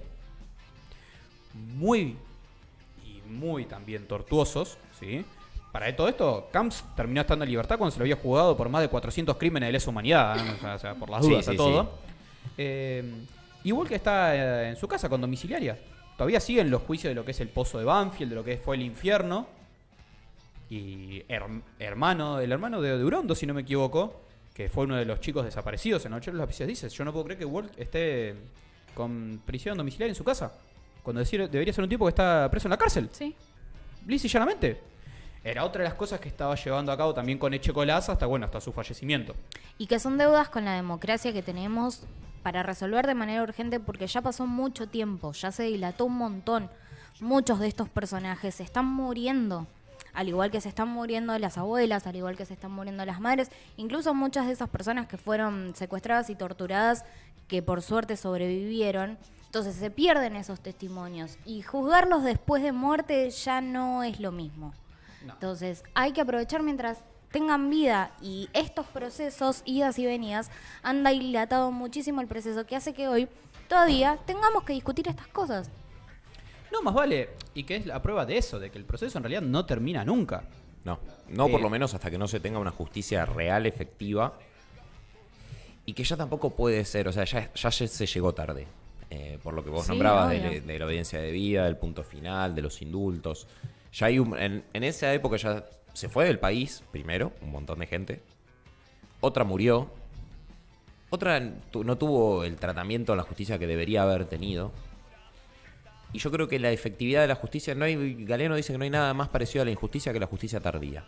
Speaker 1: Muy también tortuosos, ¿sí? Para todo esto, Camps terminó estando en libertad cuando se lo había juzgado por más de 400 crímenes de lesa humanidad, ¿no? O sea, por las dudas
Speaker 2: sí,
Speaker 1: a todo.
Speaker 2: Sí.
Speaker 1: Igual que está en su casa con domiciliaria. Todavía siguen los juicios de lo que es el pozo de Banfield, de lo que fue el infierno. Y el hermano de Urondo, si no me equivoco, que fue uno de los chicos desaparecidos en Noche de los Lápices, dice: yo no puedo creer que Walt esté con prisión domiciliaria en su casa, cuando debería ser un tipo que está preso en la cárcel.
Speaker 3: Sí.
Speaker 1: Lisa y llanamente. Era otra de las cosas que estaba llevando a cabo también con Echecolás hasta su fallecimiento.
Speaker 3: Y que son deudas con la democracia que tenemos para resolver de manera urgente, porque ya pasó mucho tiempo, ya se dilató un montón. Muchos de estos personajes se están muriendo, al igual que se están muriendo las abuelas, al igual que se están muriendo las madres, incluso muchas de esas personas que fueron secuestradas y torturadas, que por suerte sobrevivieron. Entonces se pierden esos testimonios y juzgarlos después de muerte ya no es lo mismo. No. Entonces hay que aprovechar mientras tengan vida, y estos procesos, idas y venidas, han dilatado muchísimo el proceso, que hace que hoy todavía tengamos que discutir estas cosas.
Speaker 1: No, más vale, y que es la prueba de eso, de que el proceso en realidad no termina nunca.
Speaker 2: No por lo menos hasta que no se tenga una justicia real, efectiva, y que ya tampoco puede ser, o sea, ya se llegó tarde. Por lo que vos nombrabas de la audiencia de vida, del punto final, de los indultos. Ya hay en esa época ya se fue del país, primero, un montón de gente. Otra murió. Otra no tuvo el tratamiento en la justicia que debería haber tenido. Y yo creo que la efectividad de la justicia, Galeno dice que no hay nada más parecido a la injusticia que la justicia tardía.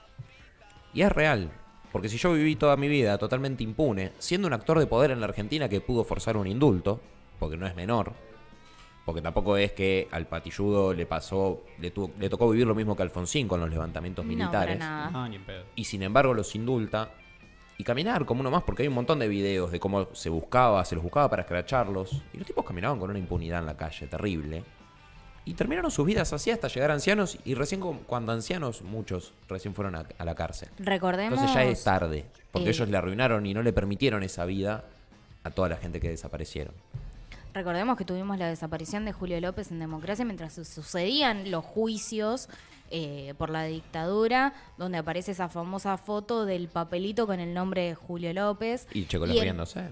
Speaker 2: Y es real. Porque si yo viví toda mi vida totalmente impune, siendo un actor de poder en la Argentina que pudo forzar un indulto, porque no es menor, porque tampoco es que al patilludo le tocó vivir lo mismo que a Alfonsín con los levantamientos militares.
Speaker 3: Para nada.
Speaker 1: No, ni en pedo.
Speaker 2: Y sin embargo los indulta y caminar como uno más, porque hay un montón de videos de cómo se los buscaba para escracharlos, y los tipos caminaban con una impunidad en la calle terrible, y terminaron sus vidas así hasta llegar a ancianos, y recién cuando ancianos, muchos recién fueron a la cárcel.
Speaker 3: Recordemos,
Speaker 2: entonces ya es tarde, porque ellos le arruinaron y no le permitieron esa vida a toda la gente que desaparecieron.
Speaker 3: Recordemos que tuvimos la desaparición de Julio López en Democracia mientras sucedían los juicios por la dictadura, donde aparece esa famosa foto del papelito con el nombre de Julio López.
Speaker 2: Y Checolás riéndose.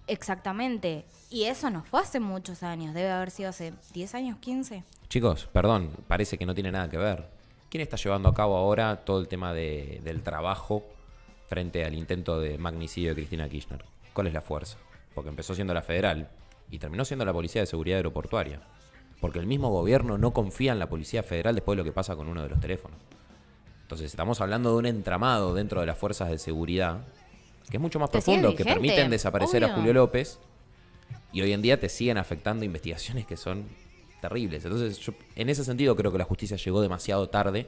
Speaker 3: Exactamente. Y eso no fue hace muchos años, debe haber sido hace 10 años, 15.
Speaker 2: Chicos, perdón, parece que no tiene nada que ver. ¿Quién está llevando a cabo ahora todo el tema del trabajo frente al intento de magnicidio de Cristina Kirchner? ¿Cuál es la fuerza? Porque empezó siendo la federal y terminó siendo la Policía de Seguridad Aeroportuaria. Porque el mismo gobierno no confía en la Policía Federal después de lo que pasa con uno de los teléfonos. Entonces estamos hablando de un entramado dentro de las fuerzas de seguridad que es mucho más profundo, que permiten desaparecer a Julio López, y hoy en día te siguen afectando investigaciones que son terribles. Entonces yo en ese sentido creo que la justicia llegó demasiado tarde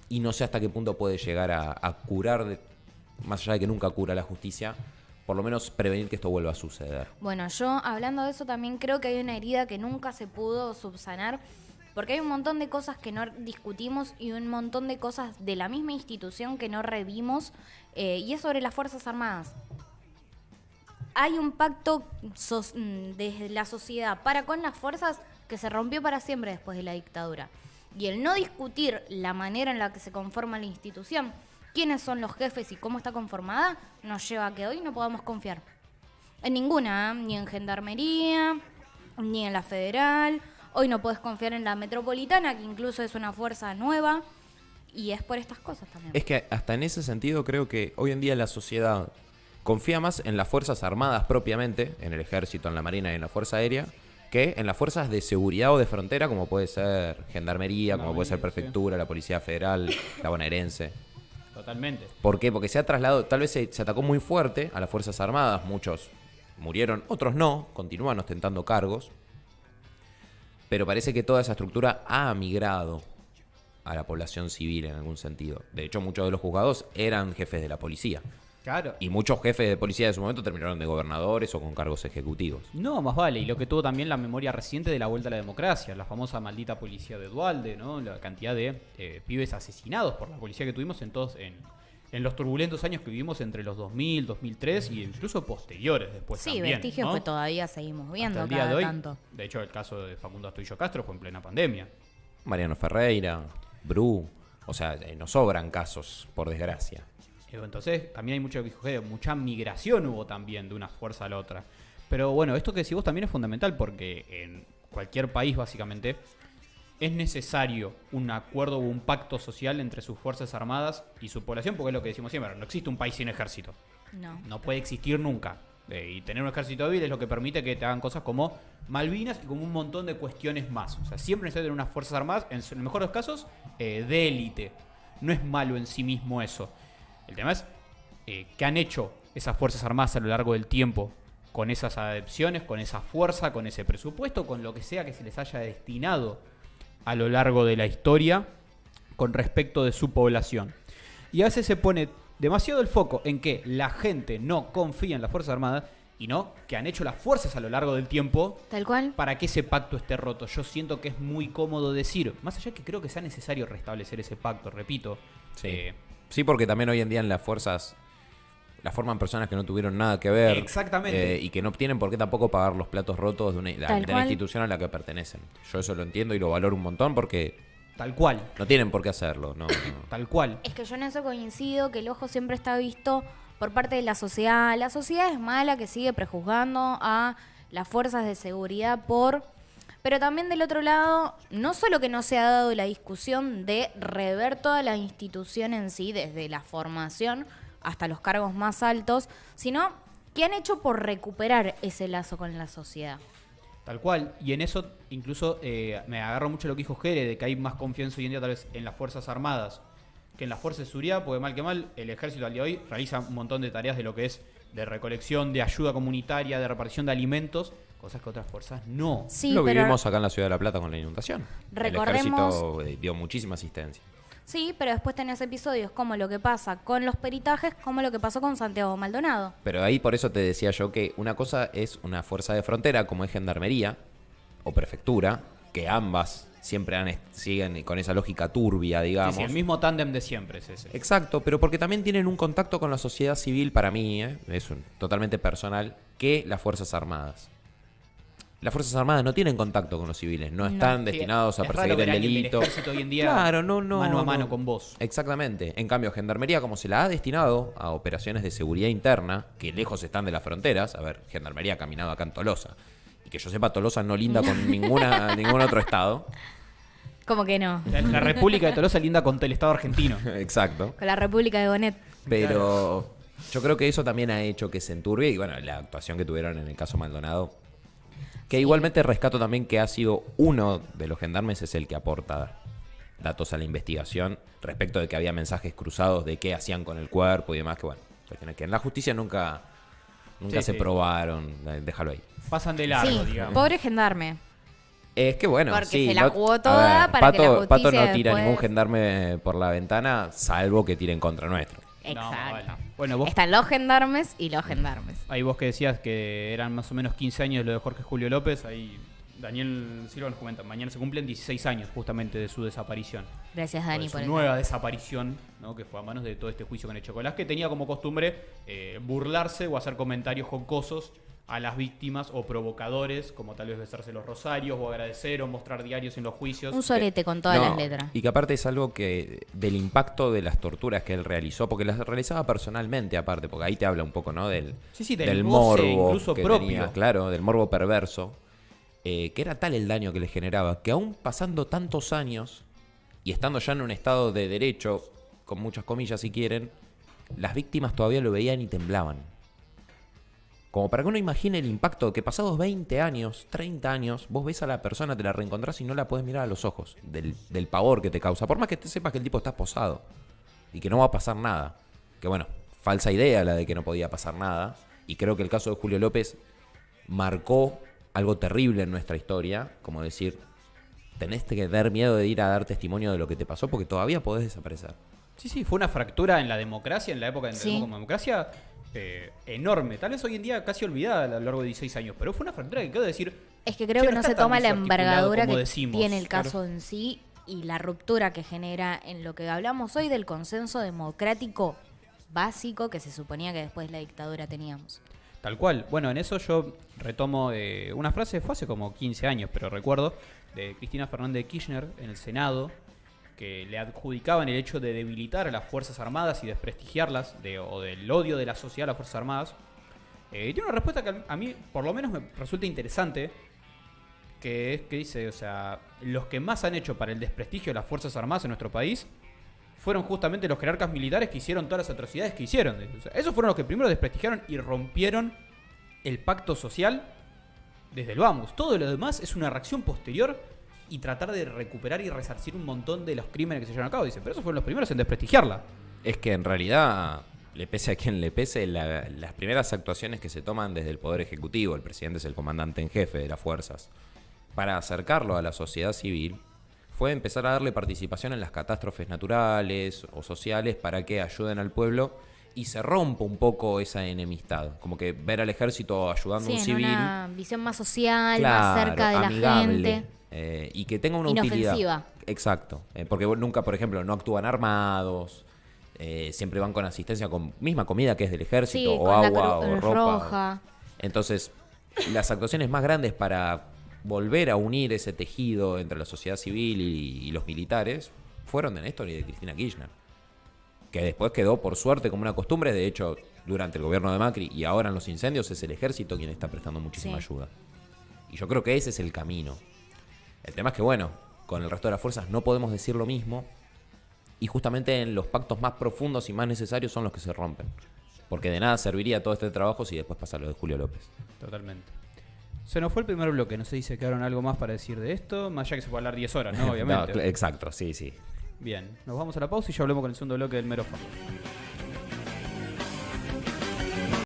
Speaker 2: y no sé hasta qué punto puede llegar a curar, más allá de que nunca cura la justicia, por lo menos prevenir que esto vuelva a suceder.
Speaker 3: Bueno, yo hablando de eso también creo que hay una herida que nunca se pudo subsanar, porque hay un montón de cosas que no discutimos y un montón de cosas de la misma institución que no revimos, y es sobre las Fuerzas Armadas. Hay un pacto de la sociedad para con las fuerzas que se rompió para siempre después de la dictadura. Y el no discutir la manera en la que se conforma la institución, quiénes son los jefes y cómo está conformada, nos lleva a que hoy no podamos confiar en ninguna, ni en Gendarmería, ni en la Federal. Hoy no puedes confiar en la Metropolitana, que incluso es una fuerza nueva, y es por estas cosas también.
Speaker 2: Es que hasta en ese sentido creo que hoy en día la sociedad confía más en las Fuerzas Armadas propiamente, en el Ejército, en la Marina y en la Fuerza Aérea, que en las fuerzas de seguridad o de frontera, como puede ser Gendarmería, como puede ser Prefectura, la Policía Federal, la bonaerense.
Speaker 1: Totalmente.
Speaker 2: ¿Por qué? Porque se ha trasladado, tal vez se atacó muy fuerte a las Fuerzas Armadas, muchos murieron, otros no, continúan ostentando cargos, pero parece que toda esa estructura ha migrado a la población civil en algún sentido. De hecho, muchos de los juzgados eran jefes de la policía.
Speaker 1: Claro.
Speaker 2: Y muchos jefes de policía de su momento terminaron de gobernadores o con cargos ejecutivos.
Speaker 1: No, más vale. Y lo que tuvo también la memoria reciente de la vuelta a la democracia, la famosa maldita policía de Duhalde, ¿no? La cantidad de pibes asesinados por la policía que tuvimos en los turbulentos años que vivimos entre los 2000, 2003 y incluso posteriores después
Speaker 3: sí,
Speaker 1: también. Sí,
Speaker 3: vestigios,
Speaker 1: ¿no?
Speaker 3: Que todavía seguimos viendo
Speaker 1: hasta el día
Speaker 3: cada
Speaker 1: de hoy.
Speaker 3: tanto.
Speaker 1: De hecho, el caso de Facundo Astorillo Castro fue en plena pandemia.
Speaker 2: Mariano Ferreira, Bru, o sea, nos sobran casos, por desgracia.
Speaker 1: Entonces, también hay mucha migración hubo también de una fuerza a la otra. Pero bueno, esto que decís vos también es fundamental porque en cualquier país básicamente es necesario un acuerdo o un pacto social entre sus fuerzas armadas y su población, porque es lo que decimos siempre, no existe un país sin ejército. No puede existir nunca. Y tener un ejército débil es lo que permite que te hagan cosas como Malvinas y como un montón de cuestiones más. O sea, siempre necesitas tener unas fuerzas armadas, en el mejor de los casos, de élite. No es malo en sí mismo eso. El tema es qué han hecho esas fuerzas armadas a lo largo del tiempo con esas adepciones, con esa fuerza, con ese presupuesto, con lo que sea que se les haya destinado a lo largo de la historia con respecto de su población. Y a veces se pone demasiado el foco en que la gente no confía en las Fuerzas Armadas y no que han hecho las fuerzas a lo largo del tiempo
Speaker 3: Tal cual.
Speaker 1: para que ese pacto esté roto. Yo siento que es muy cómodo decir, más allá que creo que sea necesario restablecer ese pacto, repito.
Speaker 2: Sí, porque también hoy en día en las fuerzas las forman personas que no tuvieron nada que ver.
Speaker 1: Exactamente.
Speaker 2: Y que no tienen por qué tampoco pagar los platos rotos de la institución a la que pertenecen. Yo eso lo entiendo y lo valoro un montón porque
Speaker 1: Tal cual.
Speaker 2: no tienen por qué hacerlo. No.
Speaker 1: Tal cual.
Speaker 3: Es que yo en eso coincido, que el ojo siempre está visto por parte de la sociedad. La sociedad es mala, que sigue prejuzgando a las fuerzas de seguridad Pero también del otro lado, no solo que no se ha dado la discusión de rever toda la institución en sí, desde la formación hasta los cargos más altos, sino que han hecho por recuperar ese lazo con la sociedad.
Speaker 1: Tal cual, y en eso incluso me agarro mucho lo que dijo Jere, de que hay más confianza hoy en día tal vez en las Fuerzas Armadas que en las Fuerzas de Seguridad, porque mal que mal, el ejército al día de hoy realiza un montón de tareas de lo que es de recolección, de ayuda comunitaria, de repartición de alimentos, cosas que otras fuerzas no.
Speaker 3: Sí,
Speaker 2: lo
Speaker 3: pero
Speaker 2: vivimos acá en la Ciudad de La Plata con la inundación.
Speaker 3: Recordemos-
Speaker 2: El ejército dio muchísima asistencia.
Speaker 3: Sí, pero después tenés episodios como lo que pasa con los peritajes, como lo que pasó con Santiago Maldonado.
Speaker 2: Pero ahí por eso te decía yo que una cosa es una fuerza de frontera como es Gendarmería o Prefectura, que ambas siempre siguen con esa lógica turbia, digamos.
Speaker 1: Sí, sí, el mismo tándem de siempre es ese.
Speaker 2: Exacto, pero porque también tienen un contacto con la sociedad civil, para mí, totalmente personal, que las Fuerzas Armadas. Las Fuerzas Armadas no tienen contacto con los civiles, no están destinados a
Speaker 1: Es raro
Speaker 2: perseguir
Speaker 1: ver
Speaker 2: el
Speaker 1: a alguien del
Speaker 2: delito.
Speaker 1: ejército hoy en día
Speaker 2: Claro,
Speaker 1: mano a mano con vos.
Speaker 2: Exactamente. En cambio, Gendarmería, como se la ha destinado a operaciones de seguridad interna, que lejos están de las fronteras, a ver, Gendarmería ha caminado acá en Tolosa, y que yo sepa, Tolosa no linda con ningún otro estado.
Speaker 3: Como que no.
Speaker 1: La República de Tolosa linda con el Estado argentino.
Speaker 2: Exacto.
Speaker 3: Con la República de Bonet.
Speaker 2: Pero yo creo que eso también ha hecho que se enturbie, y bueno, la actuación que tuvieron en el caso Maldonado, que igualmente rescato también que ha sido uno de los gendarmes es el que aporta datos a la investigación respecto de que había mensajes cruzados de qué hacían con el cuerpo y demás, que bueno, cuestiones que en la justicia nunca se
Speaker 1: Sí.
Speaker 2: probaron, déjalo ahí.
Speaker 1: Pasan de largo,
Speaker 3: Sí,
Speaker 1: digamos.
Speaker 3: pobre gendarme.
Speaker 2: Es que bueno,
Speaker 3: Porque
Speaker 2: sí,
Speaker 3: se la
Speaker 2: no-
Speaker 3: jugó
Speaker 2: a
Speaker 3: toda
Speaker 2: ver,
Speaker 3: para que la
Speaker 2: Pato no
Speaker 3: justicia
Speaker 2: tira
Speaker 3: después-
Speaker 2: ningún gendarme por la ventana, salvo que tire en contra nuestro.
Speaker 3: Exacto.
Speaker 1: vale. Bueno, vos,
Speaker 3: Están los gendarmes y los gendarmes.
Speaker 1: ahí vos que decías que eran más o menos 15 años lo de Jorge Julio López, ahí Daniel Silva nos comenta, mañana se cumplen 16 años justamente de su desaparición.
Speaker 3: Gracias, Dani,
Speaker 1: de
Speaker 3: por
Speaker 1: su
Speaker 3: el
Speaker 1: nueva desaparición, ¿no? Que fue a manos de todo este juicio con el Chocolás, que tenía como costumbre burlarse o hacer comentarios jocosos a las víctimas o provocadores, como tal vez besarse los rosarios o agradecer o mostrar diarios en los juicios.
Speaker 3: Un sorete con todas
Speaker 2: No,
Speaker 3: las letras.
Speaker 2: Y que aparte es algo que del impacto de las torturas que él realizó, porque las realizaba personalmente aparte, porque ahí te habla un poco, ¿no? Del
Speaker 1: del goce
Speaker 2: morbo
Speaker 1: incluso
Speaker 2: que
Speaker 1: propio.
Speaker 2: tenía, claro, del morbo perverso, que era tal el daño que le generaba, que aún pasando tantos años y estando ya en un estado de derecho, con muchas comillas si quieren, las víctimas todavía lo veían y temblaban. Como para que uno imagine el impacto que pasados 20 años, 30 años, vos ves a la persona, te la reencontrás y no la podés mirar a los ojos, del pavor que te causa. Por más que te sepas que el tipo está esposado y que no va a pasar nada. Que bueno, falsa idea la de que no podía pasar nada. Y creo que el caso de Julio López marcó algo terrible en nuestra historia, como decir, tenés que tener miedo de ir a dar testimonio de lo que te pasó porque todavía podés desaparecer.
Speaker 1: Sí, fue una fractura en la democracia, en la época de
Speaker 3: Sí.
Speaker 1: como democracia, enorme. Tal vez hoy en día casi olvidada a lo largo de 16 años, pero fue una fractura que quedó decir...
Speaker 3: Es que creo
Speaker 1: che,
Speaker 3: que no
Speaker 1: está
Speaker 3: se
Speaker 1: tan
Speaker 3: toma la
Speaker 1: desarticulado
Speaker 3: envergadura
Speaker 1: como
Speaker 3: que
Speaker 1: decimos.
Speaker 3: tiene el caso
Speaker 1: Claro.
Speaker 3: en sí y la ruptura que genera en lo que hablamos hoy del consenso democrático básico que se suponía que después de la dictadura teníamos.
Speaker 1: Tal cual. Bueno, en eso yo retomo una frase, fue hace como 15 años, pero recuerdo, de Cristina Fernández de Kirchner en el Senado, que le adjudicaban el hecho de debilitar a las Fuerzas Armadas y desprestigiarlas, o del odio de la sociedad a las Fuerzas Armadas. Tiene una respuesta que a mí, por lo menos, me resulta interesante. Que es que dice, o sea, los que más han hecho para el desprestigio de las Fuerzas Armadas en nuestro país fueron justamente los jerarcas militares que hicieron todas las atrocidades que hicieron. O sea, esos fueron los que primero desprestigiaron y rompieron el pacto social desde el vamos. Todo lo demás es una reacción posterior y tratar de recuperar y resarcir un montón de los crímenes que se llevaron a cabo. Dice, pero esos fueron los primeros en desprestigiarla.
Speaker 2: Es que en realidad, le pese a quien le pese, las primeras actuaciones que se toman desde el Poder Ejecutivo, el presidente es el comandante en jefe de las fuerzas, para acercarlo a la sociedad civil, fue empezar a darle participación en las catástrofes naturales o sociales para que ayuden al pueblo y se rompa un poco esa enemistad. Como que ver al ejército ayudando a un civil.
Speaker 3: Una visión más social,
Speaker 2: claro,
Speaker 3: más cerca de
Speaker 2: amigable,
Speaker 3: la gente.
Speaker 2: Y que tenga una
Speaker 3: Inofensiva.
Speaker 2: utilidad. Exacto. Porque nunca, por ejemplo, no actúan armados. Siempre van con asistencia, con misma comida que es del ejército,
Speaker 3: Sí,
Speaker 2: o
Speaker 3: con la
Speaker 2: agua, o
Speaker 3: Cruz
Speaker 2: ropa.
Speaker 3: Roja.
Speaker 2: Entonces, las actuaciones más grandes para volver a unir ese tejido entre la sociedad civil y los militares fueron de Néstor y de Cristina Kirchner. Que después quedó, por suerte, como una costumbre. De hecho, durante el gobierno de Macri y ahora en los incendios es el ejército quien está prestando muchísima ayuda. Y yo creo que ese es el camino. El tema es que, bueno, con el resto de las fuerzas no podemos decir lo mismo. Y justamente en los pactos más profundos y más necesarios son los que se rompen. Porque de nada serviría todo este trabajo si después pasa lo de Julio López.
Speaker 1: Totalmente. Se nos fue el primer bloque, no sé si se quedaron algo más para decir de esto, más allá que se puede hablar 10 horas, ¿no? Obviamente.
Speaker 2: No, exacto, sí, sí.
Speaker 1: Bien, nos vamos a la pausa y ya hablamos con el segundo bloque del Mero Fondo.